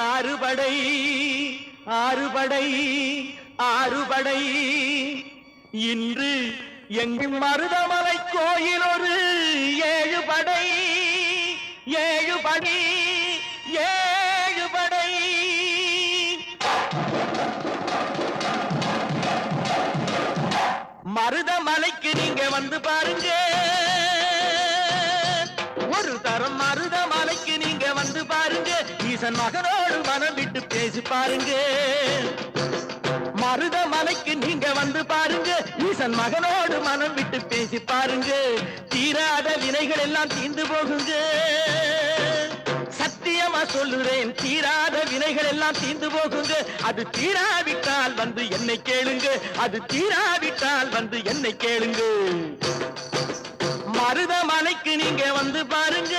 ஆறுபடை ஆறுபடை ஆறுபடை இன்று எங்கும் மருதமலை கோயில் ஒரு 7 படை 7 படை 7 படை மருதமலைக்கு நீங்க வந்து பாருங்க ஒரு தரம் மருதமலைக்கு நீங்க வந்து பாருங்க ஈசன் மகனோடு மனம் விட்டு பேசி பாருங்க மருதமலைக்கு நீங்க வந்து பாருங்க ஈசன் மகனோடு மனம் விட்டு பேசி பாருங்க தீராத வினைகள் எல்லாம் தீர்ந்து போகுங்க சத்தியமா சொல்லுறேன் தீராத வினைகள் எல்லாம் தீர்ந்து போகுங்க அது தீராவிட்டால் வந்து என்னை கேளுங்க அது தீராவிட்டால் வந்து என்னை கேளுங்க மருதமலைக்கு நீங்க வந்து பாருங்க